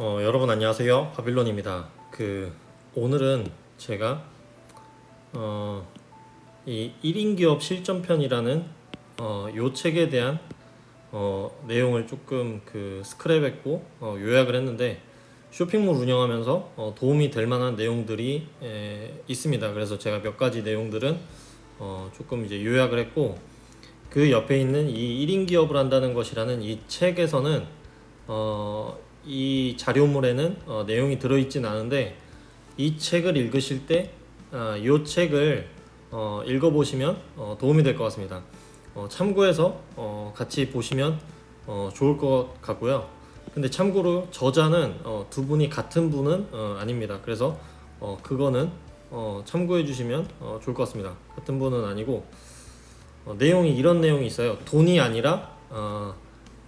여러분 안녕하세요. 바빌론입니다. 오늘은 제가 이 1인 기업 실전편이라는 요 책에 대한 내용을 조금 스크랩했고 요약을 했는데 쇼핑몰 운영하면서 도움이 될 만한 내용들이 있습니다. 그래서 제가 몇 가지 내용들은 조금 이제 요약을 했고, 그 옆에 있는 이 1인 기업을 한다는 것이라는 이 책에서는 이 자료물에는 내용이 들어있진 않은데, 이 책을 읽으실 때 이 책을 읽어보시면 도움이 될 것 같습니다. 참고해서 같이 보시면 좋을 것 같고요. 근데 참고로 저자는 두 분이 같은 분은 아닙니다. 그래서 그거는 참고해 주시면 좋을 것 같습니다. 같은 분은 아니고, 내용이 이런 내용이 있어요. 돈이 아니라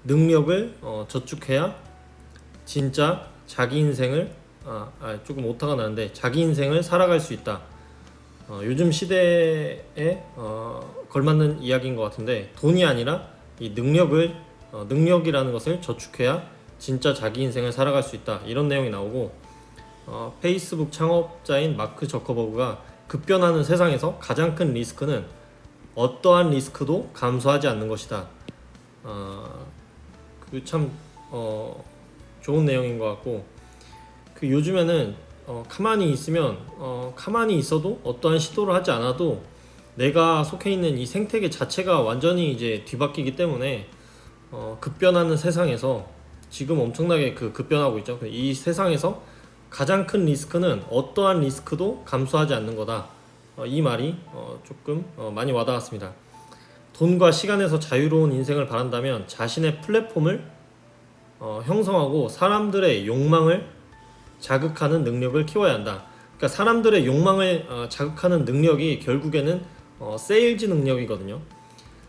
능력을 저축해야 진짜 자기 인생을 조금 오타가 나는데 자기 인생을 살아갈 수 있다. 요즘 시대에 걸맞는 이야기인 것 같은데, 돈이 아니라 이 능력이라는 것을 저축해야 진짜 자기 인생을 살아갈 수 있다, 이런 내용이 나오고, 페이스북 창업자인 마크 저커버그가 급변하는 세상에서 가장 큰 리스크는 어떠한 리스크도 감수하지 않는 것이다. 참 좋은 내용인 것 같고, 요즘에는 가만히 있으면 가만히 있어도 어떠한 시도를 하지 않아도 내가 속해 있는 이 생태계 자체가 완전히 이제 뒤바뀌기 때문에 급변하는 세상에서 지금 엄청나게 급변하고 있죠. 이 세상에서 가장 큰 리스크는 어떠한 리스크도 감수하지 않는 거다. 이 말이 조금 많이 와닿았습니다. 돈과 시간에서 자유로운 인생을 바란다면 자신의 플랫폼을 형성하고 사람들의 욕망을 자극하는 능력을 키워야 한다. 그러니까 사람들의 욕망을 자극하는 능력이 결국에는 세일즈 능력이거든요.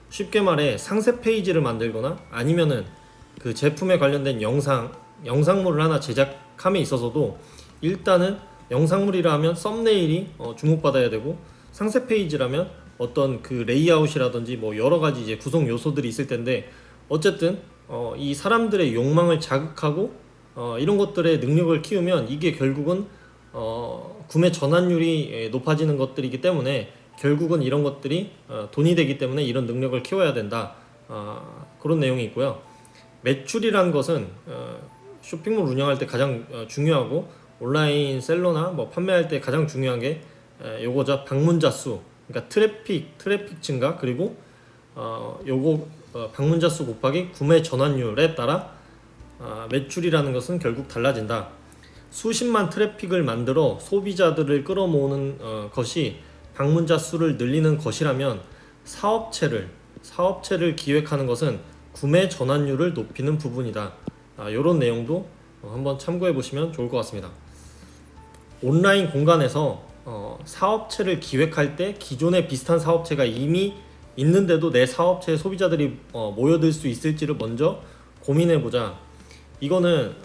쉽게 말해 상세 페이지를 만들거나 아니면은 그 제품에 관련된 영상물을 하나 제작함에 있어서도 일단은 영상물이라 하면 썸네일이 주목받아야 되고, 상세 페이지라면 어떤 레이아웃이라든지 뭐 여러 가지 이제 구성 요소들이 있을 텐데, 어쨌든 이 사람들의 욕망을 자극하고 이런 것들의 능력을 키우면 이게 결국은 구매 전환율이 높아지는 것들이기 때문에 결국은 이런 것들이 돈이 되기 때문에 이런 능력을 키워야 된다. 그런 내용이 있고요. 매출이란 것은 쇼핑몰 운영할 때 가장 중요하고, 온라인 셀러나 뭐 판매할 때 가장 중요한 게 요거죠. 방문자 수, 그러니까 트래픽 증가, 그리고 방문자 수 곱하기 구매 전환율에 따라 매출이라는 것은 결국 달라진다. 수십만 트래픽을 만들어 소비자들을 끌어모으는 것이 방문자 수를 늘리는 것이라면, 사업체를 기획하는 것은 구매 전환율을 높이는 부분이다. 이런 내용도 한번 참고해 보시면 좋을 것 같습니다. 온라인 공간에서 사업체를 기획할 때 기존에 비슷한 사업체가 이미 있는데도 내 사업체에 소비자들이 모여들 수 있을지를 먼저 고민해 보자. 이거는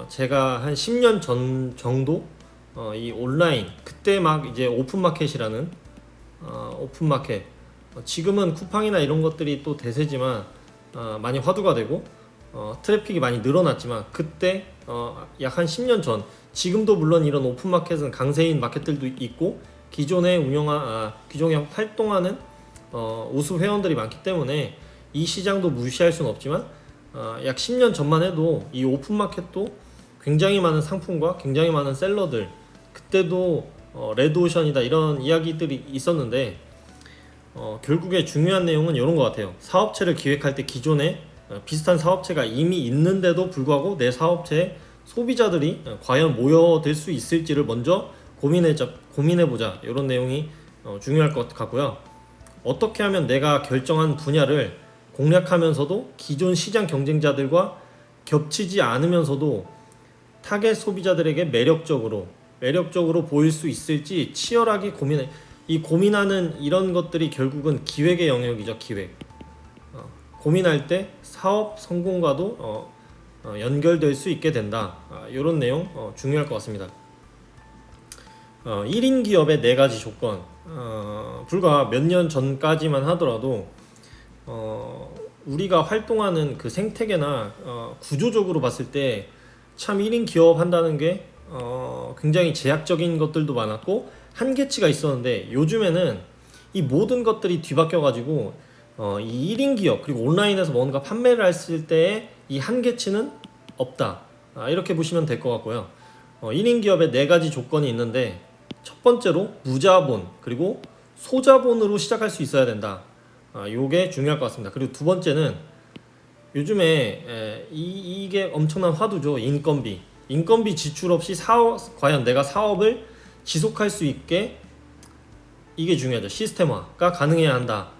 제가 한 10년 전 정도 이 온라인, 그때 막 이제 오픈마켓이라는 오픈마켓, 지금은 쿠팡이나 이런 것들이 또 대세지만 많이 화두가 되고 트래픽이 많이 늘어났지만, 그때 약 한 10년 전, 지금도 물론 이런 오픈마켓은 강세인 마켓들도 있고 기존에 활동하는 우수 회원들이 많기 때문에 이 시장도 무시할 수는 없지만, 약 10년 전만 해도 이 오픈마켓도 굉장히 많은 상품과 굉장히 많은 셀러들, 그때도 레드오션이다 이런 이야기들이 있었는데, 결국에 중요한 내용은 이런 것 같아요. 사업체를 기획할 때 기존에 비슷한 사업체가 이미 있는데도 불구하고 내 사업체에 소비자들이 과연 모여들 수 있을지를 먼저 고민해보자, 이런 내용이 중요할 것 같고요. 어떻게 하면 내가 결정한 분야를 공략하면서도 기존 시장 경쟁자들과 겹치지 않으면서도 타겟 소비자들에게 매력적으로 보일 수 있을지 치열하게 고민하는 이런 것들이 결국은 기획의 영역이죠. 고민할 때 사업 성공과도 연결될 수 있게 된다. 이런 내용 중요할 것 같습니다. 1인 기업의 4가지 조건, 불과 몇 년 전까지만 하더라도 우리가 활동하는 그 생태계나 구조적으로 봤을 때 참 1인 기업 한다는 게 굉장히 제약적인 것들도 많았고 한계치가 있었는데 요즘에는 이 모든 것들이 뒤바뀌어 가지고 이 1인 기업 그리고 온라인에서 뭔가 판매를 했을 때의 이 한계치는 없다. 이렇게 보시면 될 것 같고요. 1인 기업에 네 가지 조건이 있는데 첫 번째로 무자본 그리고 소자본으로 시작할 수 있어야 된다. 요게 중요할 것 같습니다. 그리고 두 번째는 요즘에 이게 엄청난 화두죠. 인건비 지출 없이 과연 내가 사업을 지속할 수 있게 이게 중요하죠. 시스템화가 가능해야 한다.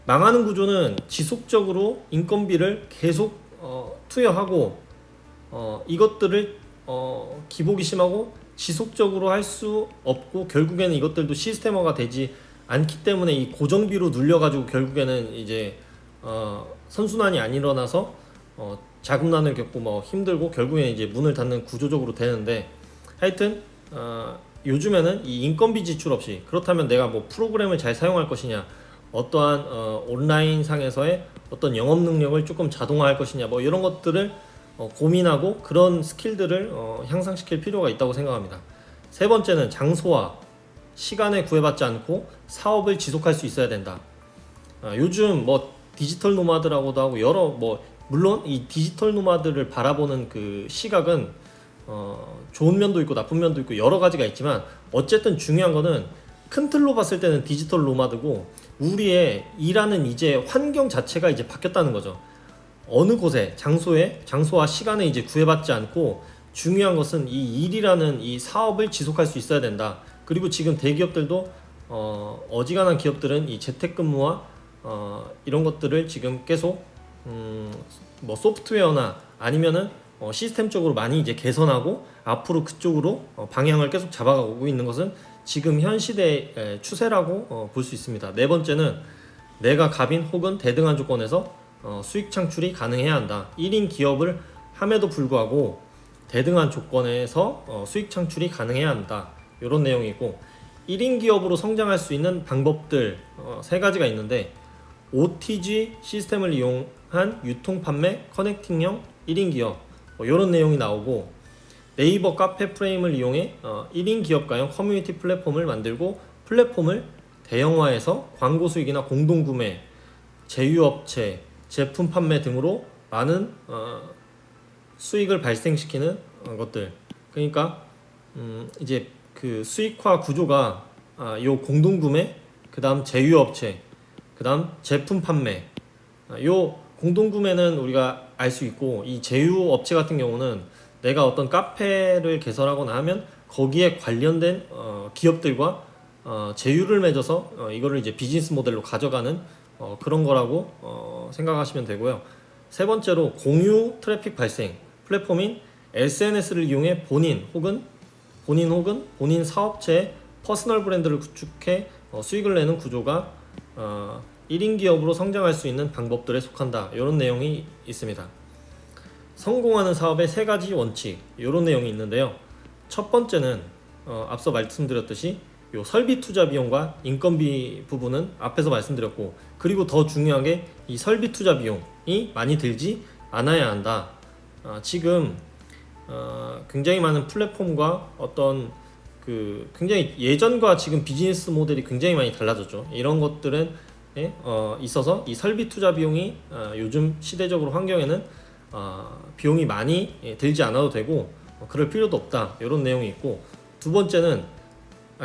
망하는 구조는 지속적으로 인건비를 계속 투여하고 이것들을 기복이 심하고 지속적으로 할 수 없고 결국에는 이것들도 시스템화가 되지 않기 때문에 이 고정비로 눌려가지고 결국에는 이제 선순환이 안 일어나서 자금난을 겪고 뭐 힘들고 결국에는 이제 문을 닫는 구조적으로 되는데 하여튼 요즘에는 이 인건비 지출 없이 그렇다면 내가 뭐 프로그램을 잘 사용할 것이냐 어떠한 온라인 상에서의 어떤 영업 능력을 조금 자동화할 것이냐 뭐 이런 것들을 고민하고 그런 스킬들을 향상시킬 필요가 있다고 생각합니다. 세 번째는 장소와 시간에 구애받지 않고 사업을 지속할 수 있어야 된다. 요즘 뭐 디지털 노마드라고도 하고 여러 뭐 물론 이 디지털 노마드를 바라보는 그 시각은 좋은 면도 있고 나쁜 면도 있고 여러 가지가 있지만 어쨌든 중요한 거는 큰 틀로 봤을 때는 디지털 노마드고 우리의 일하는 이제 환경 자체가 이제 바뀌었다는 거죠. 어느 곳에 장소와 시간에 이제 구애받지 않고 중요한 것은 이 일이라는 이 사업을 지속할 수 있어야 된다. 그리고 지금 대기업들도 어지간한 기업들은 이 재택근무와 이런 것들을 지금 계속 뭐 소프트웨어나 아니면은 시스템적으로 많이 이제 개선하고 앞으로 그쪽으로 방향을 계속 잡아가고 있는 것은 지금 현 시대의 추세라고 볼 수 있습니다. 네 번째는 내가 갑인 혹은 대등한 조건에서 수익 창출이 가능해야 한다. 1인 기업을 함에도 불구하고 대등한 조건에서 수익 창출이 가능해야 한다. 이런 내용이 있고 1인 기업으로 성장할 수 있는 방법들 세 가지가 있는데 OTG 시스템을 이용한 유통 판매 커넥팅형 1인 기업 이런 내용이 나오고 네이버 카페 프레임을 이용해 1인 기업가용 커뮤니티 플랫폼을 만들고 플랫폼을 대형화해서 광고 수익이나 공동구매, 제휴업체, 제품 판매 등으로 많은 수익을 발생시키는 것들. 그러니까 이제 그 수익화 구조가 요 공동구매, 그다음 제휴업체, 그다음 제품 판매. 요 공동구매는 우리가 알 수 있고 이 제휴업체 같은 경우는 내가 어떤 카페를 개설하거나 하면 거기에 관련된 기업들과 제휴를 맺어서 이거를 이제 비즈니스 모델로 가져가는 그런 거라고 생각하시면 되고요. 세 번째로 공유 트래픽 발생 플랫폼인 SNS를 이용해 본인 혹은 본인 사업체의 퍼스널 브랜드를 구축해 수익을 내는 구조가 1인 기업으로 성장할 수 있는 방법들에 속한다. 이런 내용이 있습니다. 성공하는 사업의 세 가지 원칙 이런 내용이 있는데요. 첫 번째는 앞서 말씀드렸듯이 요 설비 투자 비용과 인건비 부분은 앞에서 말씀드렸고 그리고 더 중요한 게 이 설비 투자 비용이 많이 들지 않아야 한다. 지금 굉장히 많은 플랫폼과 어떤 그 굉장히 예전과 지금 비즈니스 모델이 굉장히 많이 달라졌죠. 이런 것들은 있어서 이 설비 투자 비용이 요즘 시대적으로 환경에는 비용이 많이 들지 않아도 되고 그럴 필요도 없다. 이런 내용이 있고 두 번째는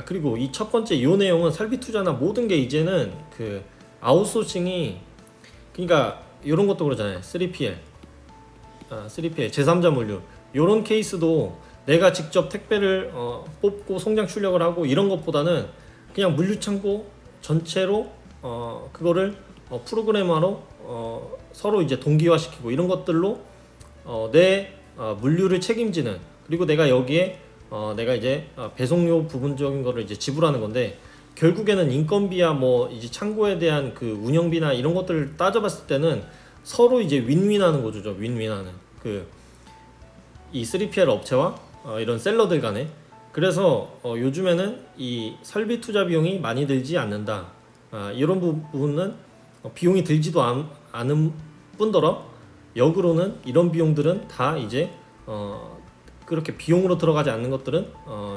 그리고 이 첫 번째 이 내용은 설비 투자나 모든 게 이제는 그 아웃소싱이 그러니까 이런 것도 그러잖아요. 3PL, 제3자 물류 이런 케이스도 내가 직접 택배를 뽑고 송장 출력을 하고 이런 것보다는 그냥 물류 창고 전체로 그거를 프로그래머로 서로 이제 동기화시키고 이런 것들로 내 물류를 책임지는 그리고 내가 여기에 내가 이제 배송료 부분적인 거를 이제 지불하는 건데 결국에는 인건비야 뭐 이제 창고에 대한 그 운영비나 이런 것들을 따져봤을 때는 서로 이제 윈윈하는 거죠. 윈윈하는 그 이 3PL 업체와 이런 셀러들 간에 그래서 요즘에는 이 설비 투자 비용이 많이 들지 않는다. 이런 부분은 비용이 들지도 않은 뿐더러 역으로는 이런 비용들은 다 이제 그렇게 비용으로 들어가지 않는 것들은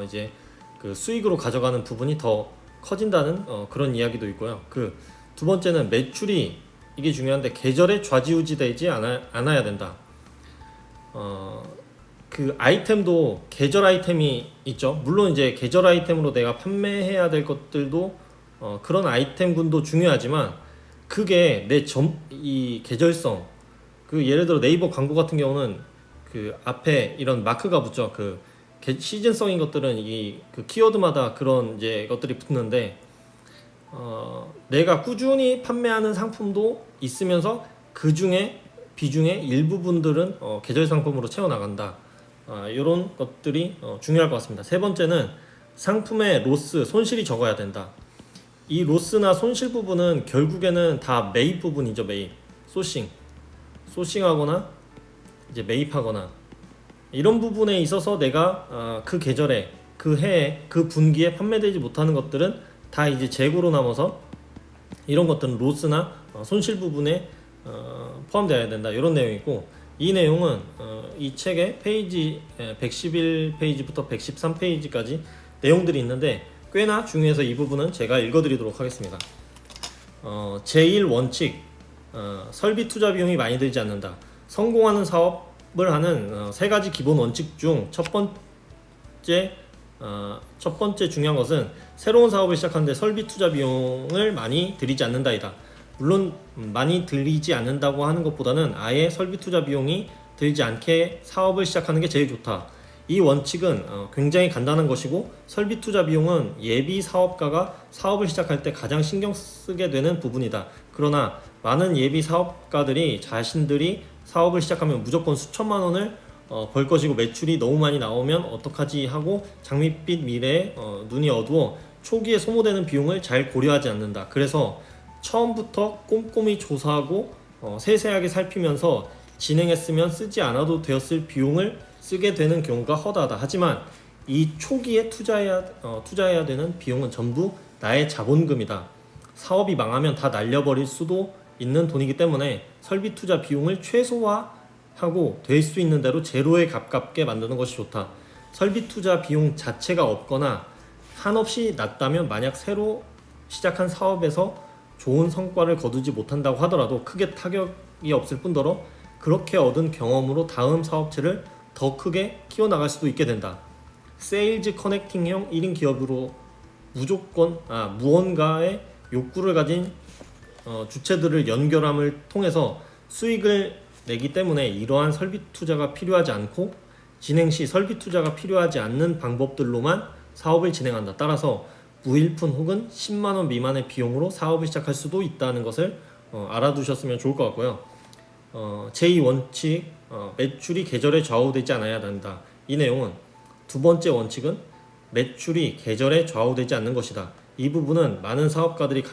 이제 그 수익으로 가져가는 부분이 더 커진다는 그런 이야기도 있고요. 그 두 번째는 매출이 이게 중요한데 계절에 좌지우지되지 않아야 된다. 그 아이템도 계절 아이템이 있죠. 물론 이제 계절 아이템으로 내가 판매해야 될 것들도 그런 아이템군도 중요하지만 그게 이 계절성 그 예를 들어 네이버 광고 같은 경우는 그 앞에 이런 마크가 붙죠. 그 시즌성인 것들은 그 키워드마다 그런 이제 것들이 붙는데 내가 꾸준히 판매하는 상품도 있으면서 그 중에 비중의 일부분들은 계절 상품으로 채워 나간다. 이런 것들이 중요할 것 같습니다. 세 번째는 상품의 로스, 손실이 적어야 된다. 이 로스나 손실 부분은 결국에는 다 매입 부분이죠. 매입, 소싱하거나 이제 매입하거나 이런 부분에 있어서 내가 그 계절에, 그 해에, 그 분기에 판매되지 못하는 것들은 다 이제 재고로 남아서 이런 것들은 로스나 손실 부분에 포함되어야 된다. 이런 내용이 있고, 이 내용은 이 책의 페이지 111페이지부터 113페이지까지 내용들이 있는데 꽤나 중요해서 이 부분은 제가 읽어드리도록 하겠습니다. 제1원칙, 설비 투자 비용이 많이 들지 않는다. 성공하는 사업을 하는 세 가지 기본 원칙 중 첫 번째 중요한 것은 새로운 사업을 시작하는데 설비 투자 비용을 많이 들이지 않는다이다. 물론 많이 들이지 않는다고 하는 것보다는 아예 설비 투자 비용이 들지 않게 사업을 시작하는 게 제일 좋다. 이 원칙은 굉장히 간단한 것이고, 설비 투자 비용은 예비 사업가가 사업을 시작할 때 가장 신경 쓰게 되는 부분이다. 그러나 많은 예비 사업가들이 자신들이 사업을 시작하면 무조건 수천만 원을 벌 것이고 매출이 너무 많이 나오면 어떡하지 하고 장밋빛 미래에 눈이 어두워 초기에 소모되는 비용을 잘 고려하지 않는다. 그래서 처음부터 꼼꼼히 조사하고 세세하게 살피면서 진행했으면 쓰지 않아도 되었을 비용을 쓰게 되는 경우가 허다하다. 하지만 이 초기에 투자해야 되는 비용은 전부 나의 자본금이다. 사업이 망하면 다 날려버릴 수도 있는 돈이기 때문에 설비 투자 비용을 최소화하고 될 수 있는 대로 제로에 가깝게 만드는 것이 좋다. 설비 투자 비용 자체가 없거나 한없이 낮다면 만약 새로 시작한 사업에서 좋은 성과를 거두지 못한다고 하더라도 크게 타격이 없을 뿐더러 그렇게 얻은 경험으로 다음 사업체를 더 크게 키워나갈 수도 있게 된다. 세일즈 커넥팅형 1인 기업으로 무언가의 욕구를 가진 주체들을 연결함을 통해서 수익을 내기 때문에 이러한 설비 투자가 필요하지 않고 진행 시 설비 투자가 필요하지 않는 방법들로만 사업을 진행한다. 따라서 무일푼 혹은 10만원 미만의 비용으로 사업을 시작할 수도 있다는 것을 알아두셨으면 좋을 것 같고요. 제2원칙, 매출이 계절에 좌우되지 않아야 한다. 이 내용은 두 번째 원칙은 매출이 계절에 좌우되지 않는 것이다. 이 부분은 많은 사업가들이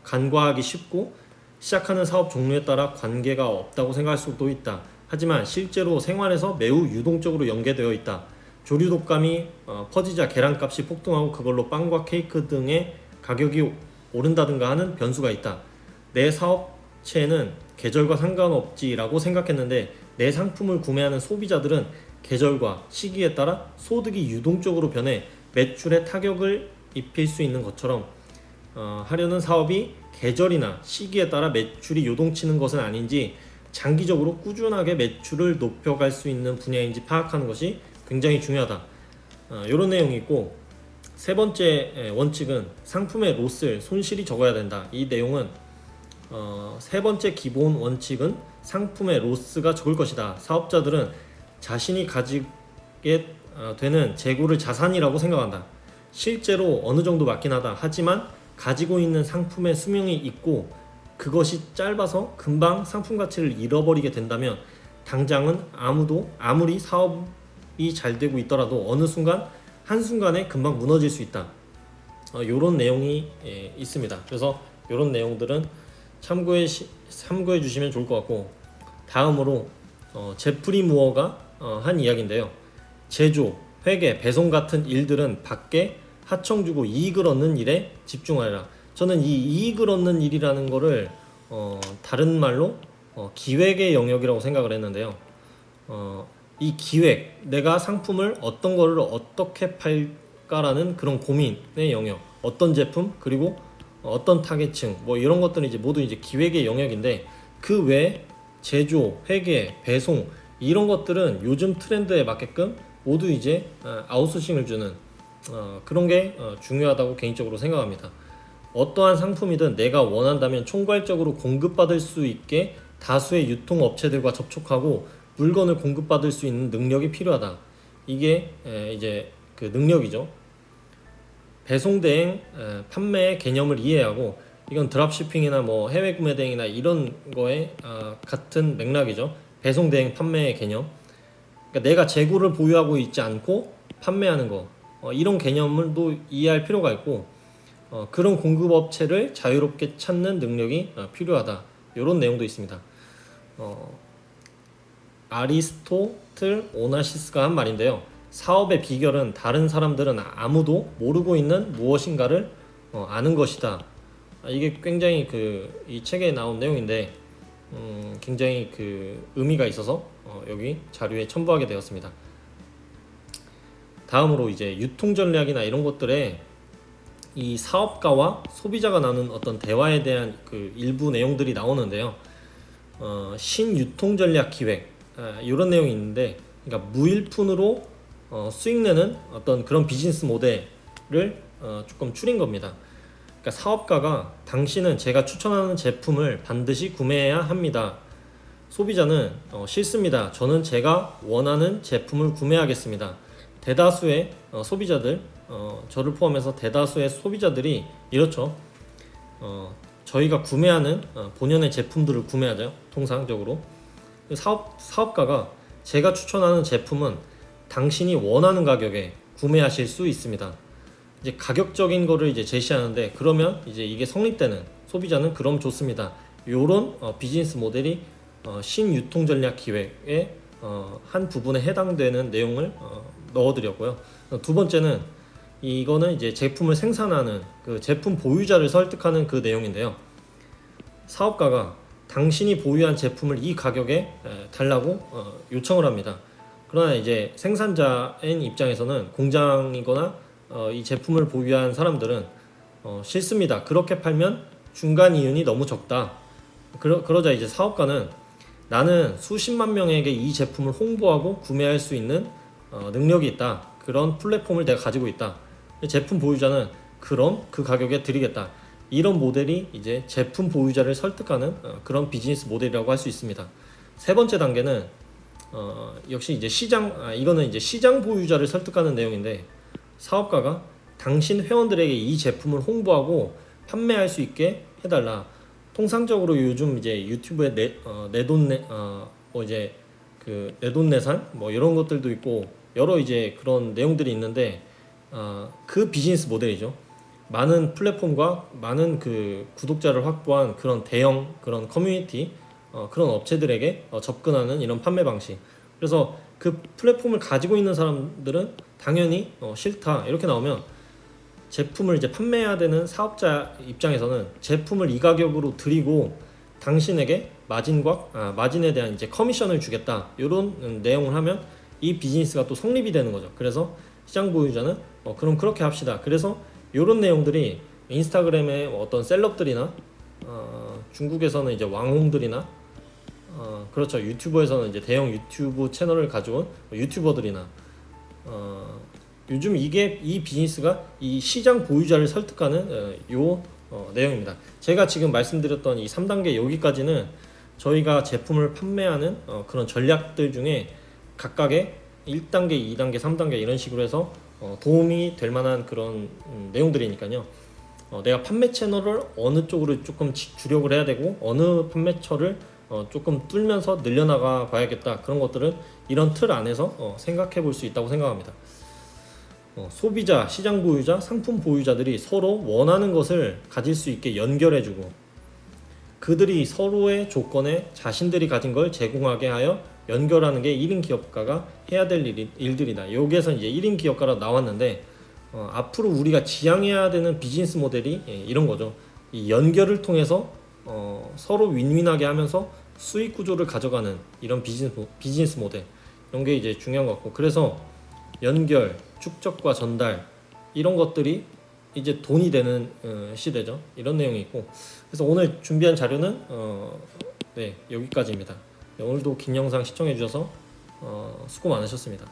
간과하기 쉽고 시작하는 사업 종류에 따라 관계가 없다고 생각할 수도 있다. 하지만 실제로 생활에서 매우 유동적으로 연계되어 있다. 조류 독감이 퍼지자 계란값이 폭등하고 그걸로 빵과 케이크 등의 가격이 오른다든가 하는 변수가 있다. 내 사업체는 계절과 상관없지라고 생각했는데 내 상품을 구매하는 소비자들은 계절과 시기에 따라 소득이 유동적으로 변해 매출에 타격을 입힐 수 있는 것처럼 하려는 사업이 계절이나 시기에 따라 매출이 요동치는 것은 아닌지 장기적으로 꾸준하게 매출을 높여갈 수 있는 분야인지 파악하는 것이 굉장히 중요하다. 이런 내용이 있고, 세 번째 원칙은 상품의 로스, 손실이 적어야 된다. 이 내용은 세 번째 기본 원칙은 상품의 로스가 적을 것이다. 사업자들은 자신이 가지게 되는 재고를 자산이라고 생각한다. 실제로 어느 정도 맞긴 하다. 하지만 가지고 있는 상품의 수명이 있고 그것이 짧아서 금방 상품 가치를 잃어버리게 된다면 당장은 아무리 사업이 잘 되고 있더라도 어느 순간 한순간에 금방 무너질 수 있다. 이런 내용이 있습니다. 그래서 이런 내용들은 참고해 주시면 좋을 것 같고, 다음으로 제프리 무어가 한 이야기인데요. 제조, 회계, 배송 같은 일들은 밖에 하청 주고 이익을 얻는 일에 집중하라. 저는 이 이익을 얻는 일이라는 거를 다른 말로 기획의 영역이라고 생각을 했는데요. 이 기획, 내가 상품을 어떤 거를 어떻게 팔까라는 그런 고민의 영역, 어떤 제품 그리고 어떤 타겟층 뭐 이런 것들은 이제 모두 이제 기획의 영역인데, 그 외에 제조, 회계, 배송 이런 것들은 요즘 트렌드에 맞게끔 모두 이제 아웃소싱을 주는 그런 게 중요하다고 개인적으로 생각합니다. 어떠한 상품이든 내가 원한다면 총괄적으로 공급받을 수 있게 다수의 유통업체들과 접촉하고 물건을 공급받을 수 있는 능력이 필요하다. 이게 이제 그 능력이죠. 배송 대행 판매의 개념을 이해하고, 이건 드랍시핑이나 뭐 해외 구매 대행이나 이런 거에 같은 맥락이죠. 배송 대행 판매의 개념. 그러니까 내가 재고를 보유하고 있지 않고 판매하는 거, 이런 개념을도 이해할 필요가 있고, 그런 공급업체를 자유롭게 찾는 능력이 필요하다. 이런 내용도 있습니다. 아리스토틀 오나시스가 한 말인데요. 사업의 비결은 다른 사람들은 아무도 모르고 있는 무엇인가를 아는 것이다. 이게 굉장히 이 책에 나온 내용인데 굉장히 의미가 있어서 여기 자료에 첨부하게 되었습니다. 다음으로 이제 유통 전략이나 이런 것들에 이 사업가와 소비자가 나눈 어떤 대화에 대한 일부 내용들이 나오는데요. 신유통 전략 기획 이런 내용이 있는데, 그러니까 무일푼으로 수익 내는 어떤 그런 비즈니스 모델을 조금 줄인 겁니다. 그러니까 사업가가 당신은 제가 추천하는 제품을 반드시 구매해야 합니다. 소비자는 싫습니다. 저는 제가 원하는 제품을 구매하겠습니다. 대다수의 소비자들, 저를 포함해서 대다수의 소비자들이 이렇죠. 저희가 구매하는 본연의 제품들을 구매하죠. 통상적으로 사업가가 제가 추천하는 제품은 당신이 원하는 가격에 구매하실 수 있습니다. 이제 가격적인 거를 이제 제시하는데, 그러면 이제 이게 성립되는 소비자는 그럼 좋습니다. 요런 비즈니스 모델이 신유통 전략 기획의 한 부분에 해당되는 내용을 넣어드렸고요. 두 번째는 이거는 이제 제품을 생산하는 그 제품 보유자를 설득하는 그 내용인데요. 사업가가 당신이 보유한 제품을 이 가격에 달라고 요청을 합니다. 그러나 이제 생산자인 입장에서는, 공장이거나 이 제품을 보유한 사람들은 싫습니다. 그렇게 팔면 중간 이윤이 너무 적다. 그러자 이제 사업가는 나는 수십만 명에게 이 제품을 홍보하고 구매할 수 있는 능력이 있다. 그런 플랫폼을 내가 가지고 있다. 제품 보유자는 그럼 그 가격에 드리겠다. 이런 모델이 이제 제품 보유자를 설득하는 그런 비즈니스 모델이라고 할 수 있습니다. 세 번째 단계는 역시 이제 이거는 이제 시장 보유자를 설득하는 내용인데, 사업가가 당신 회원들에게 이 제품을 홍보하고 판매할 수 있게 해달라. 통상적으로 요즘 이제 유튜브에 내돈내산 뭐 이런 것들도 있고 여러 이제 그런 내용들이 있는데, 그 비즈니스 모델이죠. 많은 플랫폼과 많은 구독자를 확보한 그런 대형 그런 커뮤니티, 그런 업체들에게 접근하는 이런 판매 방식. 그래서 그 플랫폼을 가지고 있는 사람들은 당연히 싫다 이렇게 나오면, 제품을 이제 판매해야 되는 사업자 입장에서는 제품을 이 가격으로 드리고 당신에게 마진에 대한 이제 커미션을 주겠다, 이런 내용을 하면 이 비즈니스가 또 성립이 되는 거죠. 그래서 시장 보유자는 그럼 그렇게 합시다. 그래서 이런 내용들이 인스타그램의 어떤 셀럽들이나 중국에서는 이제 왕홍들이나 그렇죠, 유튜버에서는 이제 대형 유튜브 채널을 가져온 유튜버들이나 요즘 이 비즈니스가 이 시장 보유자를 설득하는 내용입니다. 제가 지금 말씀드렸던 이 3단계 여기까지는 저희가 제품을 판매하는 그런 전략들 중에 각각의 1단계, 2단계, 3단계 이런 식으로 해서 도움이 될 만한 그런 내용들이니까요. 내가 판매 채널을 어느 쪽으로 조금 주력을 해야 되고 어느 판매처를 조금 뚫면서 늘려나가 봐야겠다, 그런 것들은 이런 틀 안에서 생각해 볼 수 있다고 생각합니다. 소비자, 시장 보유자, 상품 보유자들이 서로 원하는 것을 가질 수 있게 연결해주고, 그들이 서로의 조건에 자신들이 가진 걸 제공하게 하여 연결하는 게 1인 기업가가 해야 될 일들이다. 여기에서 이제 1인 기업가로 나왔는데, 앞으로 우리가 지향해야 되는 비즈니스 모델이 이런 거죠. 이 연결을 통해서 서로 윈윈하게 하면서 수익 구조를 가져가는 이런 비즈니스 모델 이런 게 이제 중요한 것 같고, 그래서 연결, 축적과 전달 이런 것들이 이제 돈이 되는 시대죠. 이런 내용이 있고, 그래서 오늘 준비한 자료는 네, 여기까지입니다. 네, 오늘도 긴 영상 시청해 주셔서 수고 많으셨습니다.